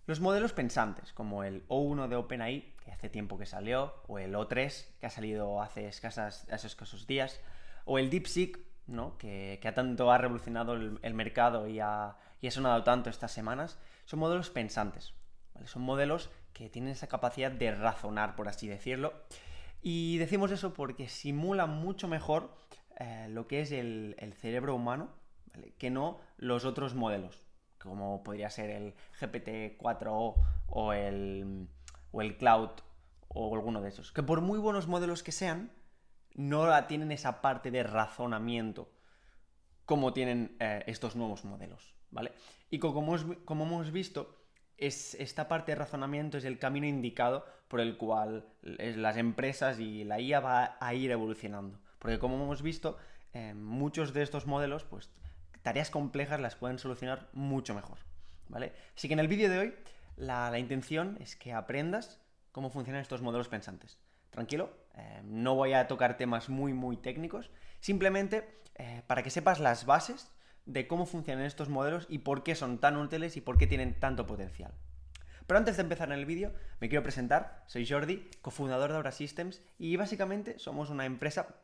Los modelos pensantes, como el O1 de OpenAI, que hace tiempo que salió, o el O3, que ha salido hace escasos días, o el DeepSeek, ¿no? que tanto ha revolucionado el mercado y ha sonado tanto estas semanas, son modelos pensantes, ¿vale? Son modelos que tienen esa capacidad de razonar, por así decirlo, y decimos eso porque simulan mucho mejor lo que es el cerebro humano, ¿vale? Que no los otros modelos, como podría ser el GPT-4o o el Cloud o alguno de esos. Que por muy buenos modelos que sean, no tienen esa parte de razonamiento como tienen estos nuevos modelos, ¿vale? Y como hemos visto, esta parte de razonamiento es el camino indicado por el cual las empresas y la IA va a ir evolucionando. Porque como hemos visto, muchos de estos modelos, pues tareas complejas las pueden solucionar mucho mejor, ¿vale? Así que en el vídeo de hoy la intención es que aprendas cómo funcionan estos modelos pensantes. Tranquilo, no voy a tocar temas muy técnicos, simplemente para que sepas las bases de cómo funcionan estos modelos y por qué son tan útiles y por qué tienen tanto potencial. Pero antes de empezar en el vídeo, me quiero presentar. Soy Jordi, cofundador de Aura Systems, y básicamente somos una empresa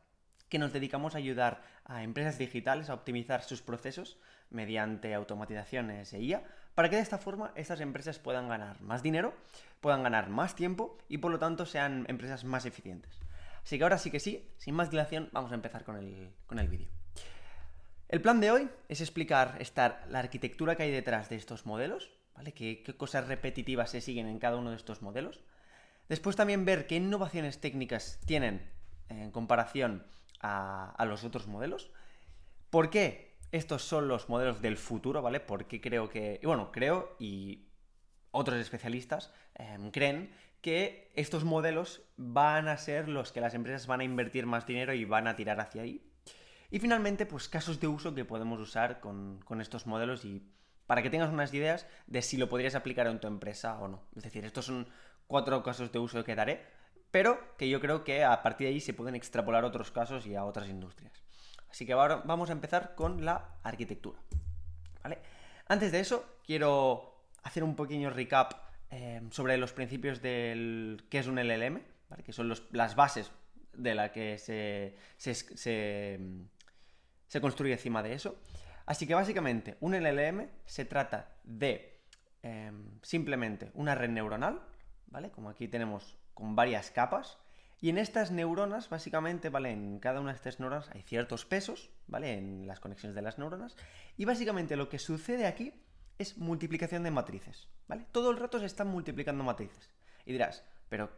que nos dedicamos a ayudar a empresas digitales a optimizar sus procesos mediante automatizaciones e IA, para que de esta forma estas empresas puedan ganar más dinero, puedan ganar más tiempo y por lo tanto sean empresas más eficientes. Así que ahora sí que sí, sin más dilación, vamos a empezar con el vídeo. El plan de hoy es explicar la arquitectura que hay detrás de estos modelos, ¿vale? ¿Qué cosas repetitivas se siguen en cada uno de estos modelos? Después también ver qué innovaciones técnicas tienen en comparación a los otros modelos. ¿Por qué estos son los modelos del futuro, ¿vale? Porque creo y otros especialistas creen que estos modelos van a ser los que las empresas van a invertir más dinero y van a tirar hacia ahí. Y finalmente, pues casos de uso que podemos usar con estos modelos y para que tengas unas ideas de si lo podrías aplicar en tu empresa o no. Es decir, estos son 4 casos de uso que daré, pero que yo creo que a partir de ahí se pueden extrapolar otros casos y a otras industrias. Así que ahora vamos a empezar con la arquitectura, ¿vale? Antes de eso, quiero hacer un pequeño recap sobre los principios del qué es un LLM, ¿vale? Que son las bases de la que se construye encima de eso. Así que básicamente un LLM se trata de simplemente una red neuronal, ¿vale? Como aquí tenemos con varias capas. Y en estas neuronas, básicamente, ¿vale? En cada una de estas neuronas hay ciertos pesos, ¿vale? En las conexiones de las neuronas. Y básicamente lo que sucede aquí es multiplicación de matrices, ¿vale? Todo el rato se están multiplicando matrices. Y dirás, pero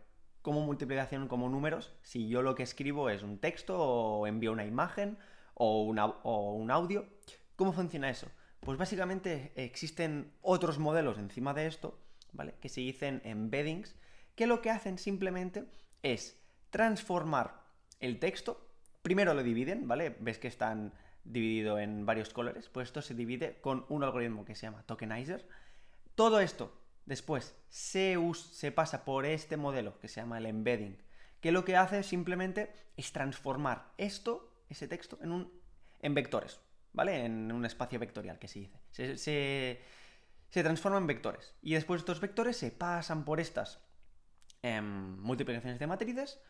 ¿cómo multiplicación como números si yo lo que escribo es un texto o envío una imagen o un audio? ¿Cómo funciona eso? Pues básicamente existen otros modelos encima de esto, ¿vale? Que se dicen embeddings, que lo que hacen simplemente es transformar el texto. Primero lo dividen, ¿vale? Ves que están dividido en varios colores. Pues esto se divide con un algoritmo que se llama tokenizer. Todo esto después se pasa por este modelo que se llama el embedding, que lo que hace simplemente es transformar ese texto, en vectores, ¿vale? En un espacio vectorial que se dice. Se transforma en vectores. Y después estos vectores se pasan por estas multiplicaciones de matrices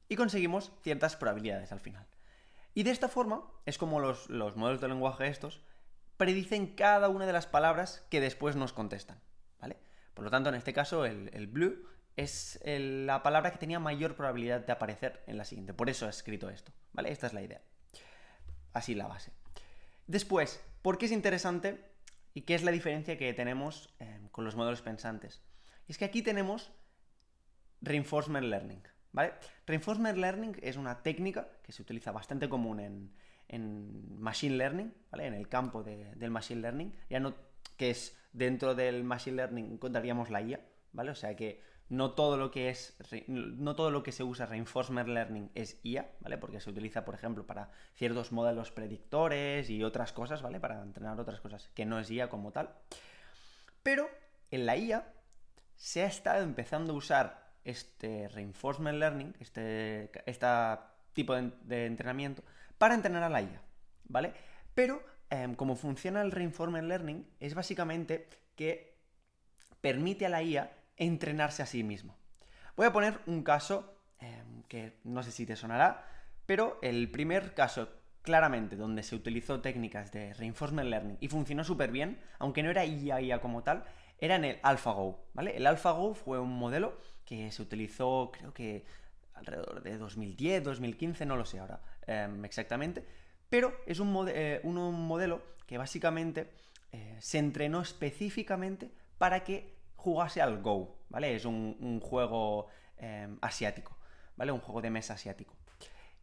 y conseguimos ciertas probabilidades al final. Y de esta forma es como los modelos de lenguaje estos predicen cada una de las palabras que después nos contestan, ¿vale? Por lo tanto, en este caso, el blue es la palabra que tenía mayor probabilidad de aparecer en la siguiente. Por eso he escrito esto, ¿vale? Esta es la idea. Así la base. Después, ¿por qué es interesante y qué es la diferencia que tenemos con los modelos pensantes? Y es que aquí tenemos Reinforcement Learning, ¿vale? Reinforcement Learning es una técnica que se utiliza bastante común en Machine Learning, ¿vale? En el campo del Machine Learning, ya no que es dentro del Machine Learning encontraríamos la IA, ¿vale? O sea que no todo lo que se usa Reinforcement Learning es IA, ¿vale? Porque se utiliza, por ejemplo, para ciertos modelos predictores y otras cosas, ¿vale? Para entrenar otras cosas que no es IA como tal. Pero en la IA se ha estado empezando a usar este Reinforcement Learning, este tipo de entrenamiento, para entrenar a la IA, ¿vale? Pero como funciona el Reinforcement Learning es básicamente que permite a la IA entrenarse a sí misma. Voy a poner un caso que no sé si te sonará, pero el primer caso claramente donde se utilizó técnicas de reinforcement learning y funcionó súper bien, aunque no era IA como tal, era en el AlphaGo, ¿vale? El AlphaGo fue un modelo que se utilizó, creo que alrededor de 2010, 2015, no lo sé ahora exactamente, pero es un modelo que básicamente se entrenó específicamente para que jugase al Go, ¿vale? Es un juego asiático, ¿vale? Un juego de mesa asiático.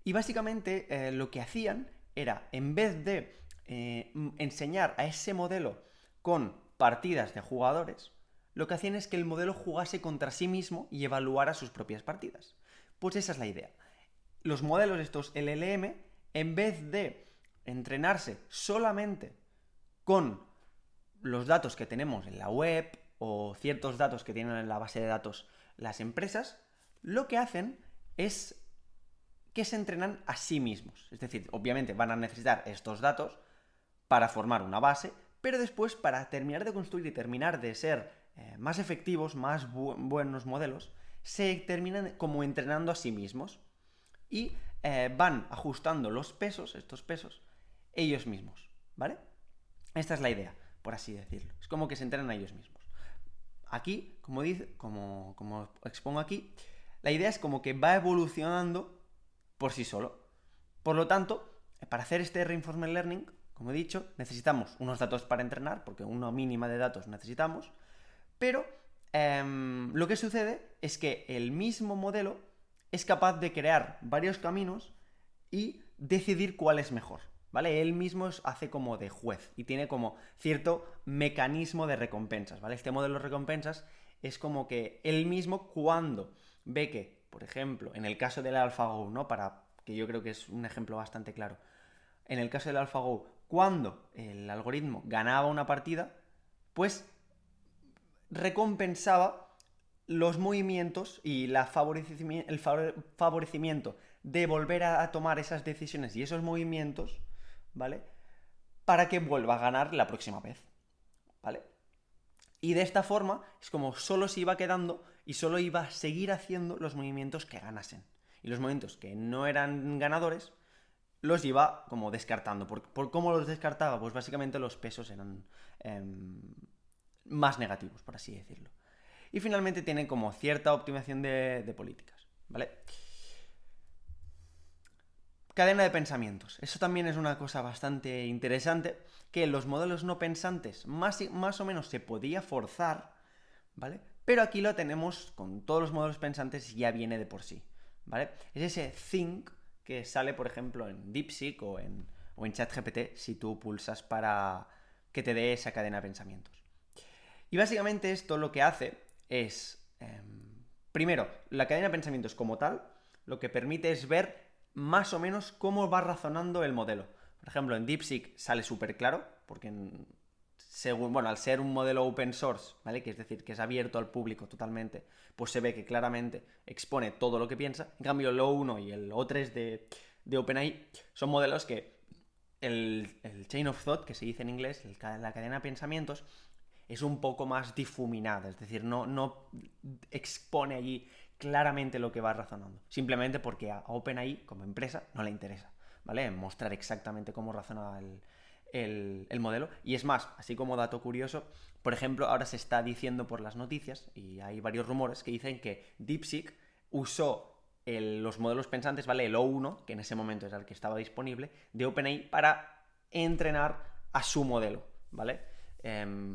Y básicamente lo que hacían era, en vez de enseñar a ese modelo con partidas de jugadores, lo que hacían es que el modelo jugase contra sí mismo y evaluara sus propias partidas. Pues esa es la idea. Los modelos estos LLM, en vez de entrenarse solamente con los datos que tenemos en la web o ciertos datos que tienen en la base de datos las empresas, lo que hacen es que se entrenan a sí mismos. Es decir, obviamente van a necesitar estos datos para formar una base, pero después para terminar de construir y terminar de ser más efectivos, más buenos modelos, se terminan como entrenando a sí mismos y van ajustando los pesos, estos pesos, ellos mismos, ¿vale? Esta es la idea, por así decirlo. Es como que se entrenan a ellos mismos. Aquí, como expongo aquí, la idea es como que va evolucionando por sí solo. Por lo tanto, para hacer este reinforcement learning, como he dicho, necesitamos unos datos para entrenar, porque una mínima de datos necesitamos, pero lo que sucede es que el mismo modelo es capaz de crear varios caminos y decidir cuál es mejor, ¿vale? Él mismo hace como de juez y tiene como cierto mecanismo de recompensas, ¿vale? Este modelo de recompensas es como que él mismo, cuando ve que, por ejemplo, en el caso del AlphaGo, ¿no? Para que yo creo que es un ejemplo bastante claro. En el caso del AlphaGo, cuando el algoritmo ganaba una partida, pues recompensaba los movimientos y el favorecimiento de volver a tomar esas decisiones y esos movimientos, ¿vale? Para que vuelva a ganar la próxima vez, ¿vale? Y de esta forma es como solo se iba quedando y solo iba a seguir haciendo los movimientos que ganasen. Y los movimientos que no eran ganadores los iba como descartando. ¿Por cómo los descartaba? Pues básicamente los pesos eran más negativos, por así decirlo. Y finalmente tiene como cierta optimización de políticas, ¿vale? Cadena de pensamientos. Eso también es una cosa bastante interesante, que los modelos no pensantes más o menos se podía forzar, ¿vale? Pero aquí lo tenemos con todos los modelos pensantes, ya viene de por sí, ¿vale? Es ese think que sale, por ejemplo, en DeepSeek o en ChatGPT si tú pulsas para que te dé esa cadena de pensamientos. Y básicamente esto lo que hace es, primero, la cadena de pensamientos como tal, lo que permite es ver más o menos cómo va razonando el modelo. Por ejemplo, en DeepSeek sale súper claro, porque al ser un modelo open source, ¿vale? Que es decir, que es abierto al público totalmente, pues se ve que claramente expone todo lo que piensa. En cambio, el O1 y el O3 de OpenAI son modelos que el chain of thought, que se dice en inglés, la cadena de pensamientos, es un poco más difuminada, es decir, no expone allí claramente lo que va razonando, simplemente porque a OpenAI como empresa no le interesa, ¿vale? Mostrar exactamente cómo razona el modelo. Y es más, así como dato curioso, por ejemplo, ahora se está diciendo por las noticias, y hay varios rumores que dicen que DeepSeek usó los modelos pensantes, ¿vale? El O1, que en ese momento era el que estaba disponible, de OpenAI para entrenar a su modelo, ¿vale?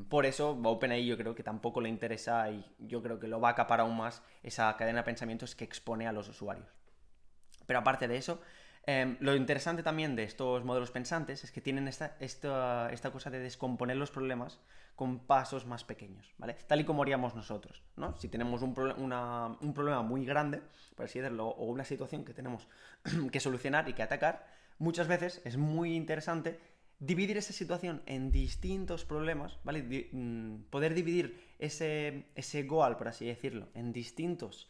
Por eso OpenAI yo creo que tampoco le interesa y yo creo que lo va a capar aún más esa cadena de pensamientos que expone a los usuarios. Pero aparte de eso, lo interesante también de estos modelos pensantes es que tienen esta cosa de descomponer los problemas con pasos más pequeños, ¿vale? Tal y como haríamos nosotros, ¿no? Si tenemos un problema muy grande, por así decirlo, o una situación que tenemos que solucionar y que atacar, muchas veces es muy interesante dividir esa situación en distintos problemas, ¿vale? Poder dividir ese goal, por así decirlo, en distintos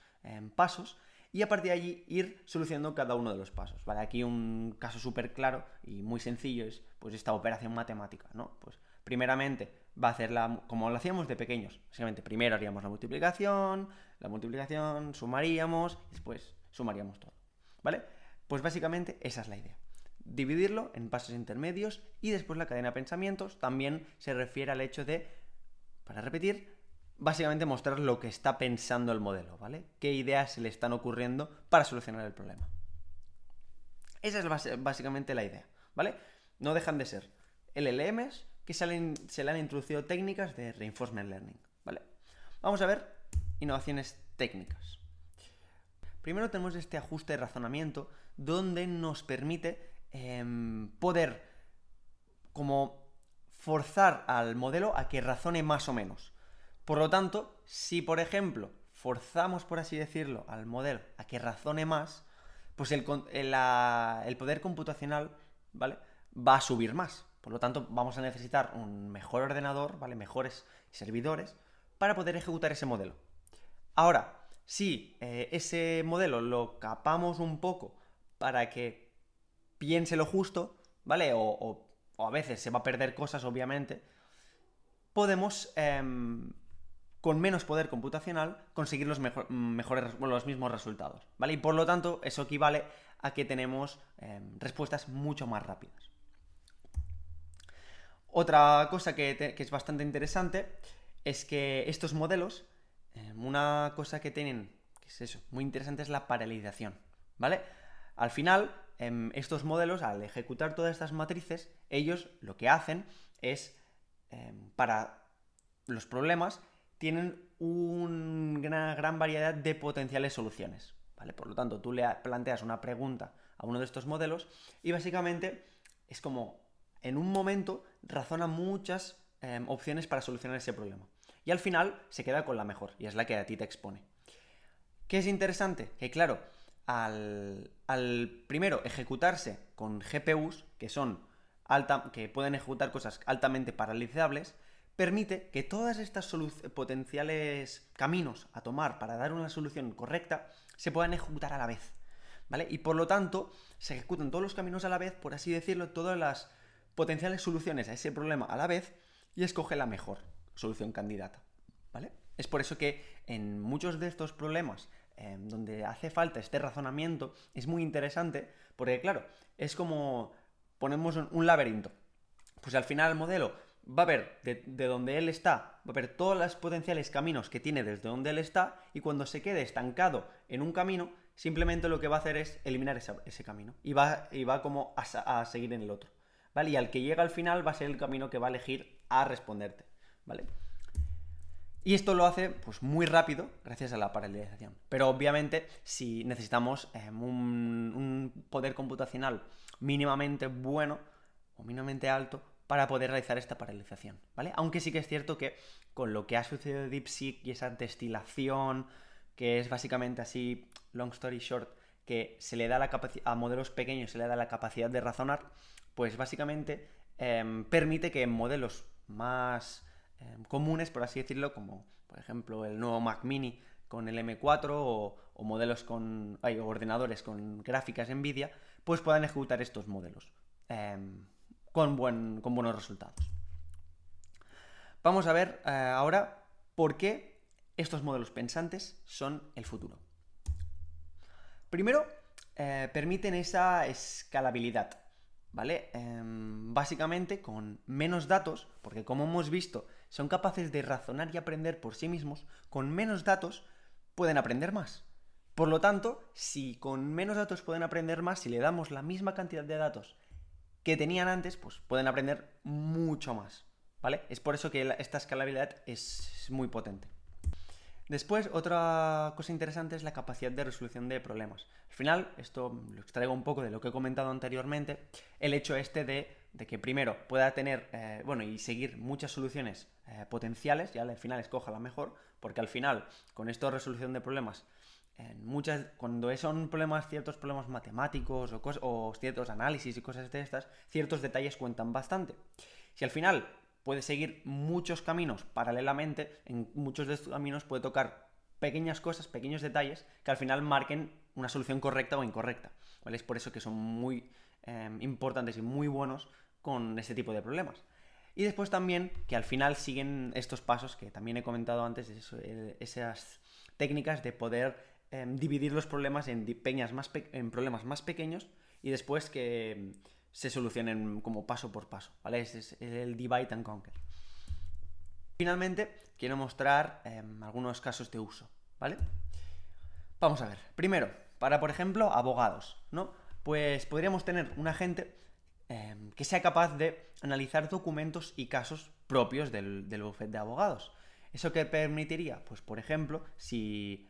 pasos y a partir de allí ir solucionando cada uno de los pasos, ¿vale? Aquí un caso súper claro y muy sencillo es pues esta operación matemática, ¿no? Pues primeramente va a hacer como lo hacíamos de pequeños. Básicamente, primero haríamos la multiplicación, sumaríamos, y después sumaríamos todo, ¿vale? Pues básicamente esa es la idea. Dividirlo en pasos intermedios y después la cadena de pensamientos también se refiere al hecho de, para repetir, básicamente mostrar lo que está pensando el modelo, ¿vale? Qué ideas se le están ocurriendo para solucionar el problema. Esa es básicamente la idea, ¿vale? No dejan de ser LLMs que se le han introducido técnicas de reinforcement learning, ¿vale? Vamos a ver innovaciones técnicas. Primero tenemos este ajuste de razonamiento donde nos permite poder como forzar al modelo a que razone más o menos. Por lo tanto, si por ejemplo forzamos, por así decirlo, al modelo a que razone más, pues el poder computacional, ¿vale?, va a subir más. Por lo tanto, vamos a necesitar un mejor ordenador, ¿vale?, mejores servidores, para poder ejecutar ese modelo. Ahora, si ese modelo lo capamos un poco para que piense lo justo, ¿vale? O a veces se va a perder cosas, obviamente, podemos, con menos poder computacional, conseguir los mismos resultados, ¿vale? Y por lo tanto, eso equivale a que tenemos respuestas mucho más rápidas. Otra cosa que es bastante interesante es que estos modelos, una cosa que tienen, que es eso, muy interesante, es la paralelización, ¿vale? Al final, estos modelos, al ejecutar todas estas matrices, ellos lo que hacen es, para los problemas, tienen una gran variedad de potenciales soluciones, ¿vale? Por lo tanto, tú le planteas una pregunta a uno de estos modelos y básicamente es como, en un momento, razona muchas opciones para solucionar ese problema. Y al final se queda con la mejor, y es la que a ti te expone. ¿Qué es interesante? Que claro, al primero ejecutarse con GPUs, que pueden ejecutar cosas altamente paralizables, permite que todas estas potenciales caminos a tomar para dar una solución correcta se puedan ejecutar a la vez, ¿vale? Y por lo tanto, se ejecutan todos los caminos a la vez, por así decirlo, todas las potenciales soluciones a ese problema a la vez, y escoge la mejor solución candidata, ¿vale? Es por eso que en muchos de estos problemas donde hace falta este razonamiento es muy interesante, porque claro, es como ponemos un laberinto. Pues al final el modelo va a ver de donde él está, va a ver todos los potenciales caminos que tiene desde donde él está, y cuando se quede estancado en un camino, simplemente lo que va a hacer es eliminar ese camino y va como a seguir en el otro, ¿vale? Y al que llega al final va a ser el camino que va a elegir a responderte, ¿vale? Y esto lo hace pues muy rápido gracias a la paralelización. Pero obviamente si necesitamos un poder computacional mínimamente bueno o mínimamente alto para poder realizar esta paralelización, ¿vale? Aunque sí que es cierto que con lo que ha sucedido de DeepSeek y esa destilación, que es básicamente así, long story short, que se le da a modelos pequeños se le da la capacidad de razonar, pues básicamente permite que en modelos más comunes, por así decirlo, como por ejemplo el nuevo Mac Mini con el M4 o modelos o ordenadores con gráficas NVIDIA, pues puedan ejecutar estos modelos con buenos resultados. Vamos a ver ahora por qué estos modelos pensantes son el futuro. Primero, permiten esa escalabilidad, ¿vale? Básicamente con menos datos, porque como hemos visto, son capaces de razonar y aprender por sí mismos, con menos datos pueden aprender más. Por lo tanto, si con menos datos pueden aprender más, si le damos la misma cantidad de datos que tenían antes, pues pueden aprender mucho más, ¿vale? Es por eso que esta escalabilidad es muy potente. Después, otra cosa interesante es la capacidad de resolución de problemas. Al final, esto lo extraigo un poco de lo que he comentado anteriormente, el hecho de que primero pueda tener, y seguir muchas soluciones potenciales, ya al final escoja la mejor, porque al final, con esto de resolución de problemas, cuando son ciertos problemas matemáticos o ciertos análisis y cosas de estas, ciertos detalles cuentan bastante. Si al final puede seguir muchos caminos paralelamente, en muchos de estos caminos puede tocar pequeñas cosas, pequeños detalles, que al final marquen una solución correcta o incorrecta, ¿vale? Es por eso que son muy importantes y muy buenos con este tipo de problemas. Y después también que al final siguen estos pasos que también he comentado antes, esas técnicas de poder dividir los problemas en problemas más pequeños y después que se solucionen como paso por paso, ¿vale? Ese es el divide and conquer. Finalmente, quiero mostrar algunos casos de uso, ¿vale? Vamos a ver. Primero, para, por ejemplo, abogados, ¿no? Pues podríamos tener un agente que sea capaz de analizar documentos y casos propios del bufete de abogados. ¿Eso qué permitiría? Pues, por ejemplo, si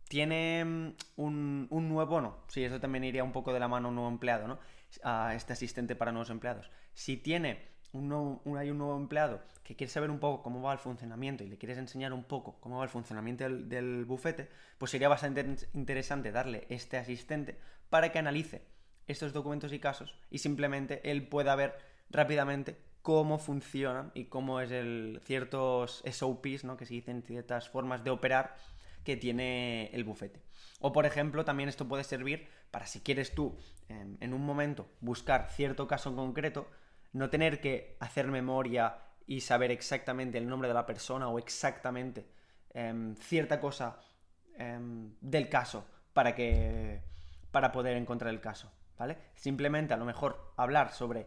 tiene un nuevo, bueno, sí, eso también iría un poco de la mano a un nuevo empleado, ¿no? A este asistente para nuevos empleados. Si tiene hay un nuevo empleado que quiere saber un poco cómo va el funcionamiento y le quieres enseñar un poco cómo va el funcionamiento del bufete, pues sería bastante interesante darle este asistente para que analice estos documentos y casos y simplemente él pueda ver rápidamente cómo funcionan y cómo es ciertos SOPs, ¿no? Que se dicen ciertas formas de operar que tiene el bufete. O por ejemplo, también esto puede servir para si quieres tú en un momento buscar cierto caso en concreto, no tener que hacer memoria y saber exactamente el nombre de la persona o exactamente cierta cosa del caso para poder encontrar el caso, ¿vale? Simplemente a lo mejor hablar sobre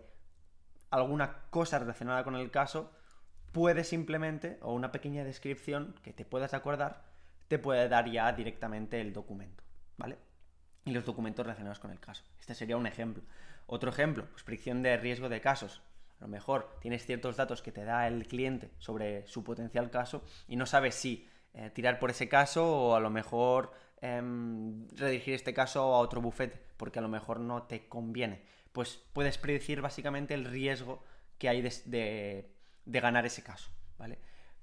alguna cosa relacionada con el caso puede simplemente, o una pequeña descripción que te puedas acordar, te puede dar ya directamente el documento, ¿vale? Y los documentos relacionados con el caso. Este sería un ejemplo. Otro ejemplo, pues predicción de riesgo de casos. A lo mejor tienes ciertos datos que te da el cliente sobre su potencial caso y no sabes si tirar por ese caso o a lo mejor redirigir este caso a otro bufete, porque a lo mejor no te conviene. Pues puedes predecir básicamente el riesgo que hay de ganar ese caso, ¿vale?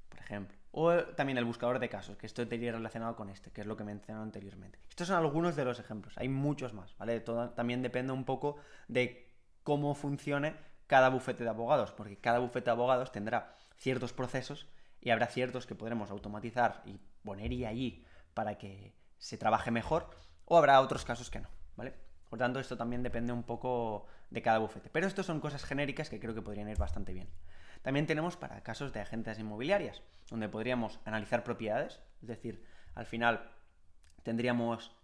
Por ejemplo. O también el buscador de casos, que esto estaría relacionado con que es lo que mencioné anteriormente. Estos son algunos de los ejemplos, hay muchos más, ¿vale? Todo también depende un poco de cómo funcione cada bufete de abogados, porque cada bufete de abogados tendrá ciertos procesos y habrá ciertos que podremos automatizar y poner IA allí para que se trabaje mejor, o habrá otros casos que no, ¿vale? Por tanto, esto también depende un poco de cada bufete. Pero esto son cosas genéricas que creo que podrían ir bastante bien. También tenemos para casos de agentes inmobiliarias, donde podríamos analizar propiedades, es decir, al final tendríamos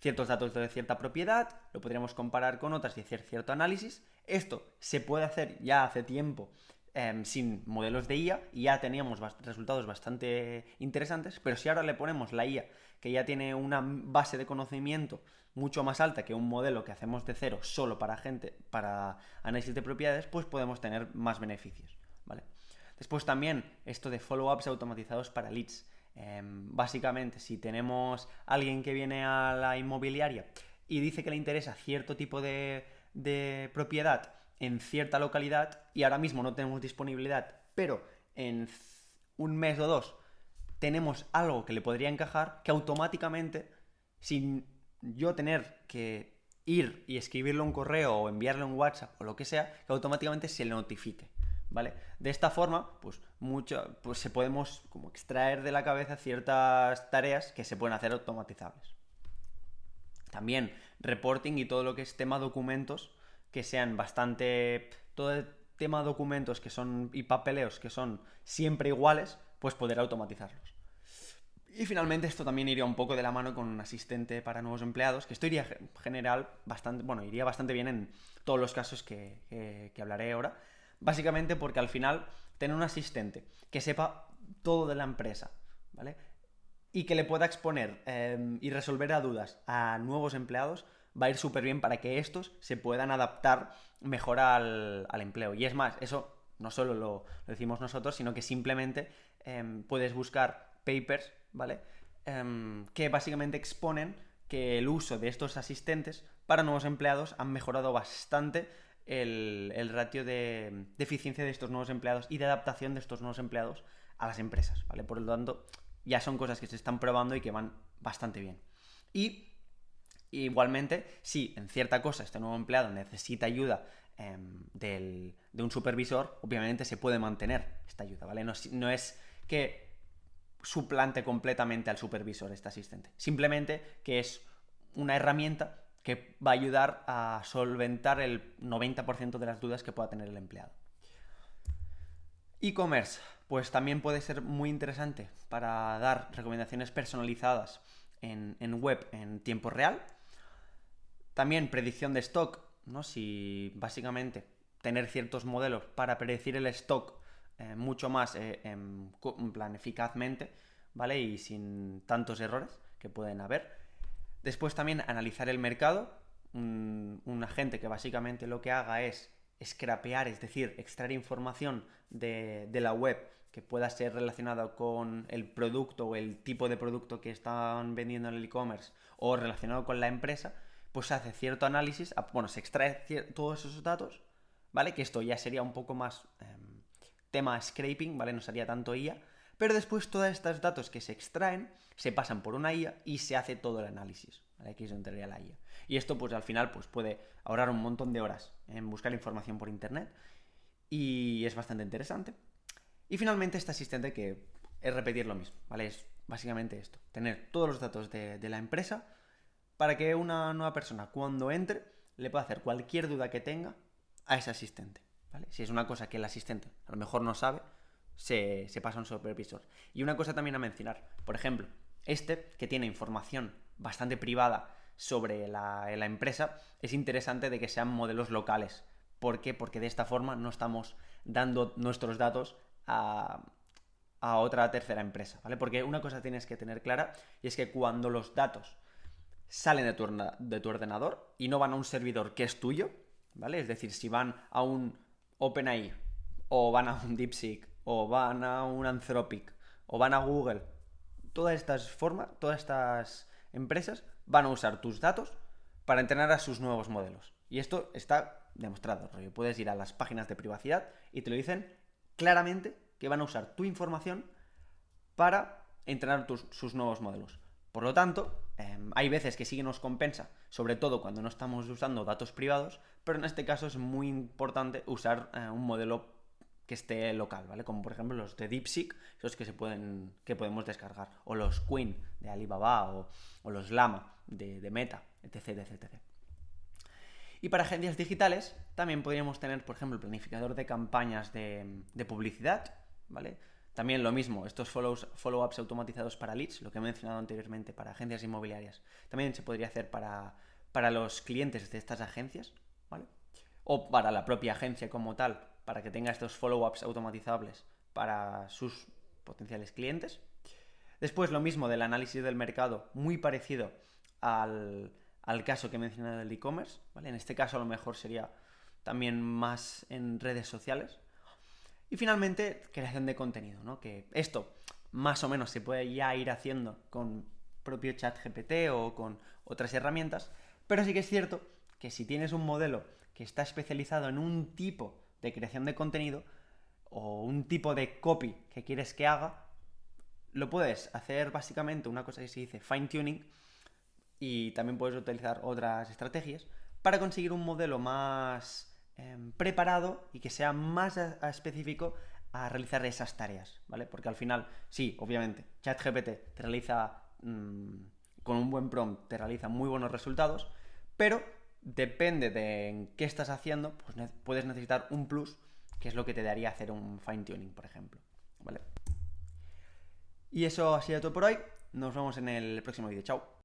ciertos datos de cierta propiedad, lo podríamos comparar con otras y hacer cierto análisis. Esto se puede hacer ya hace tiempo sin modelos de IA y ya teníamos resultados bastante interesantes, pero si ahora le ponemos la IA que ya tiene una base de conocimiento mucho más alta que un modelo que hacemos de cero solo para análisis de propiedades, pues podemos tener más beneficios, ¿vale? Después también esto de follow-ups automatizados para leads. Básicamente, si tenemos a alguien que viene a la inmobiliaria y dice que le interesa cierto tipo de propiedad en cierta localidad y ahora mismo no tenemos disponibilidad, pero en un mes o dos tenemos algo que le podría encajar, que automáticamente, sin yo tener que ir y escribirle un correo o enviarle un WhatsApp o lo que sea, que automáticamente se le notifique, ¿vale? De esta forma, pues se podemos como extraer de la cabeza ciertas tareas que se pueden hacer automatizables. También reporting y todo lo que es tema documentos, que sean todo el tema documentos y papeleos que son siempre iguales, pues poder automatizarlos. Y finalmente esto también iría un poco de la mano con un asistente para nuevos empleados, que esto iría iría bastante bien en todos los casos que hablaré ahora. Básicamente porque al final tener un asistente que sepa todo de la empresa, ¿vale? Y que le pueda exponer y resolver dudas a nuevos empleados va a ir súper bien para que estos se puedan adaptar mejor al empleo. Y es más, eso no solo lo decimos nosotros, sino que simplemente puedes buscar papers, ¿vale? Que básicamente exponen que el uso de estos asistentes para nuevos empleados han mejorado bastante el ratio de eficiencia de estos nuevos empleados y de adaptación de estos nuevos empleados a las empresas, ¿vale? Por lo tanto, ya son cosas que se están probando y que van bastante bien. Y igualmente, si en cierta cosa este nuevo empleado necesita ayuda de un supervisor, obviamente se puede mantener esta ayuda, ¿vale? No es que suplante completamente al supervisor este asistente, simplemente que es una herramienta que va a ayudar a solventar el 90% de las dudas que pueda tener el empleado. E-commerce, pues también puede ser muy interesante para dar recomendaciones personalizadas en web en tiempo real. También predicción de stock, ¿no? Si básicamente tener ciertos modelos para predecir el stock mucho más en plan eficazmente, ¿vale? Y sin tantos errores que pueden haber. Después también analizar el mercado, un agente que básicamente lo que haga es scrapear, es decir, extraer información de la web que pueda ser relacionada con el producto o el tipo de producto que están vendiendo en el e-commerce o relacionado con la empresa, pues se hace cierto análisis, bueno, se extrae todos esos datos, ¿vale? Que esto ya sería un poco más tema scraping, ¿vale? No sería tanto IA, pero después todos estos datos que se extraen se pasan por una IA y se hace todo el análisis, ¿vale? Aquí es donde entraría la IA. Y esto pues al final pues puede ahorrar un montón de horas en buscar información por internet y es bastante interesante. Y finalmente este asistente que es repetir lo mismo, ¿vale? Es básicamente esto, tener todos los datos de la empresa para que una nueva persona cuando entre le pueda hacer cualquier duda que tenga a ese asistente, ¿vale? Si es una cosa que el asistente a lo mejor no sabe, se pasa a un supervisor. Y una cosa también a mencionar, por ejemplo, este que tiene información bastante privada sobre la empresa, es interesante de que sean modelos locales. ¿Por qué? Porque de esta forma no estamos dando nuestros datos a otra tercera empresa, ¿vale? Porque una cosa tienes que tener clara y es que cuando los datos salen de tu ordenador y no van a un servidor que es tuyo, ¿vale? Es decir, si van a un OpenAI o van a un DeepSeek o van a un Anthropic o van a Google, todas estas empresas van a usar tus datos para entrenar a sus nuevos modelos. Y esto está demostrado, rollo. Puedes ir a las páginas de privacidad y te lo dicen claramente que van a usar tu información para entrenar sus nuevos modelos. Por lo tanto, hay veces que sí que nos compensa, sobre todo cuando no estamos usando datos privados, pero en este caso es muy importante usar un modelo que esté local, ¿vale? Como por ejemplo los de DeepSeek, esos que podemos descargar, o los Queen de Alibaba, o los Llama de Meta, etc, etc, etc. Y para agencias digitales también podríamos tener, por ejemplo, el planificador de campañas de publicidad, ¿vale? También lo mismo, estos follow-ups automatizados para leads, lo que he mencionado anteriormente para agencias inmobiliarias, también se podría hacer para los clientes de estas agencias, ¿vale? O para la propia agencia como tal, para que tenga estos follow-ups automatizables para sus potenciales clientes. Después lo mismo del análisis del mercado, muy parecido al caso que he mencionado del e-commerce, ¿vale? En este caso a lo mejor sería también más en redes sociales. Y finalmente, creación de contenido, ¿no? Que esto más o menos se puede ya ir haciendo con propio ChatGPT o con otras herramientas, pero sí que es cierto que si tienes un modelo que está especializado en un tipo de creación de contenido o un tipo de copy que quieres que haga, lo puedes hacer básicamente una cosa que se dice fine tuning y también puedes utilizar otras estrategias para conseguir un modelo más preparado y que sea más específico a realizar esas tareas, ¿vale? Porque al final, sí, obviamente, ChatGPT te realiza con un buen prompt, te realiza muy buenos resultados, pero depende de en qué estás haciendo, pues puedes necesitar un plus, que es lo que te daría hacer un fine tuning, por ejemplo, ¿vale? Y eso ha sido todo por hoy. Nos vemos en el próximo vídeo. Chao.